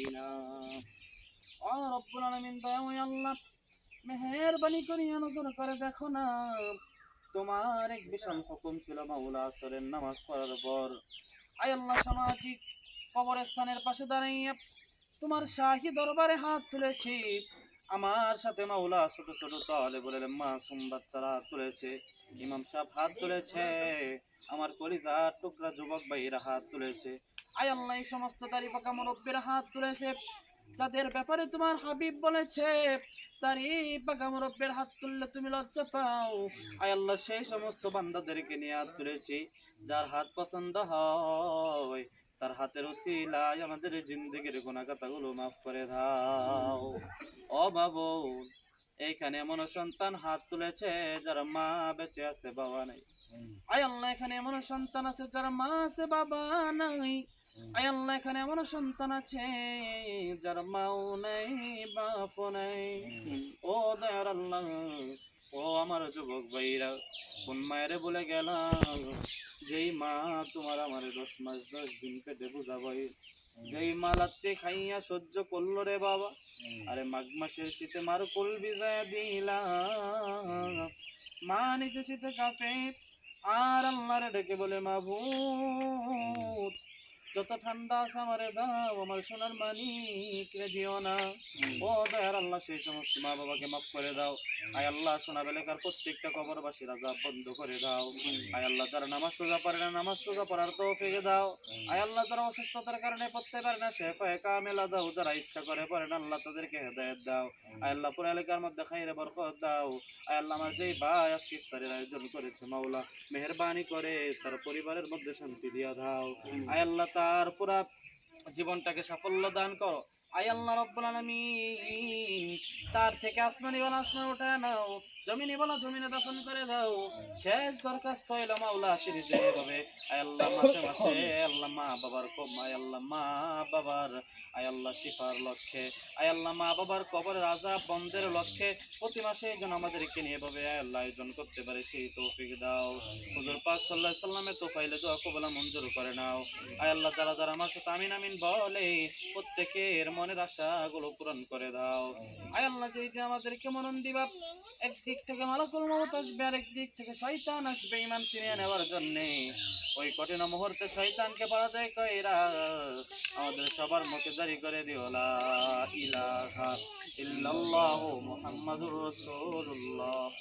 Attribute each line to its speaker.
Speaker 1: علينا رب العالمين দয়াময় আল্লাহ মেহেরবানি করিয়া নজর করে দেখো না, তোমার এক বিশাল হুকুম ছিল মাওলা আসরের নামাজ পড়ার পর আয় আল্লাহ সামাজিক কবরস্থানের পাশে দাঁড়াইয়া তোমার শাহী দরবারে হাত তুলেছি। আমার সাথে মাওলা ছোট ছোট তলে বলে মাসুম বাচ্চারা হাত তুলেছে, ইমাম সাহেব হাত তুলেছে, আমার কলিজার টুকরা যুবক ভাইয়েরা হাত তুলেছে। আয় আল্লাহ এই সমস্ত দাড়ি পাকা মুরব্বীরা হাত তুলেছে, যাদের ব্যাপারে তোমার হাবিব বলেছে দাড়ি পাকা মুরব্বীর হাত তুললে তুমি লজ্জা পাও। আয় আল্লাহ সেই সমস্ত বান্দাদেরকে নিয়ে হাত তুলেছি, যার হাত পছন্দ হয় তার হাতের উসিলায় আমাদের জিন্দেগির গুনাহগাতাগুলো মাফ করে দাও। ও বাবু, এইখানে এমন সন্তান হাত তুলেছে যার মা বেঁচে আছে বাবা নাই। আয় আল্লাহ এখানে এমন সন্তান আছে যার মা আছে বাবা নাই। আয় আল্লাহ এখানে এমন সন্তান আছে যার মাও নাই বাপও নাই। ও দয়ার আল্লাহ, ও আমার যুবক ভাইরা, কোন মায়েরে বলে গেলাম যেই মা তোমার আমার 10 মাস 10 দিন পেটে বুঝাবই, যেই মা লাত্তি খাইয়া সহ্য করলো রে বাবা, আরে মাঘ মাসের শীতে মার কোল ভিজায় দিলা, মা নিজে শীতে কাঁপে আর আল্লাহরে ডেকে বলে মাবুদ যত ঠান্ডা আছে আমারে দাও, আমার সোনার মানিক রে দিও না। ও দয়ার আল্লাহ সেই সমস্ত মা বাবাকে মাফ করে দাও। আয় আল্লাহ সোনা বেলেকার প্রত্যেকটা কবরবাসীর আযাব বন্ধ করে দাও। আয় আল্লাহ যারা নামাজ রোজা পারে না নামাজ রোজা পড়ার তৌফিক দাও। আয় আল্লাহ যারা অসুস্থতার কারণে পড়তে পারে না শেফায়ে কামেলা দাও, যারা ইচ্ছা করে পড়ে না আল্লাহ তাদেরকে হেদায়েত দাও। আয় আল্লাহ পুরো এলাকার মধ্যে খাইরে বরকত দাও। আয় আল্লাহ আমার যেই ভাই আজকে ইফতারের আয়োজন করেছে মাওলা মেহেরবানি করে তার পরিবারের মধ্যে শান্তি দিয়া দাও। আয় আল্লাহ তার পুরা জীবনটাকে সাফল্য দান করো। আয় আল্লাহ রব্বুল আলামিন তার থেকে আসমানি বলা আসমান উঠায় নাও, জমিনি বলা জমিনে দাফন করে দাও। শেষ দরখাস্ত হইল মাওলা সিরিজে হবে আয় আল্লাহ মাসে মাসে আল্লাহ মা বাবার কম, আয় আল্লাহ মা বাবার আয় আল্লাহ শিফার লক্ষ্যে, আয় আল্লাহ মা বাবার কবরের আযাব বন্ধের লক্ষ্যে প্রতি মাসে যেন আমাদেরকে নিয়ে ভাবে আয় আল্লাহ আয়োজন করতে পারে সেই তৌফিক দাও। হুজুর পাক সাল্লাল্লাহু আলাইহি সাল্লামের তোফাইলে দোয়া কবুল মঞ্জুর করে নাও। আয় আল্লাহ যারা যারা আমার সাথে আমিন আমিন বলে প্রত্যেকের মনের আশাগুলো পূরণ করে দাও। আয় আল্লাহ যেই দিন আমাদেরকে মরণ দিবা, একদিক থেকে মালাকুল মউত আসবে আর একদিক থেকে শয়তান আসবে ঈমান ছিনিয়ে নেওয়ার জন্য, ওই কঠিন মুহূর্তে শয়তানকে পরাজয় কইরা আমাদের সবার মুখে জারি করে দিও লা ইলাহা ইল্লাল্লাহু মুহাম্মাদুর রাসূলুল্লাহ।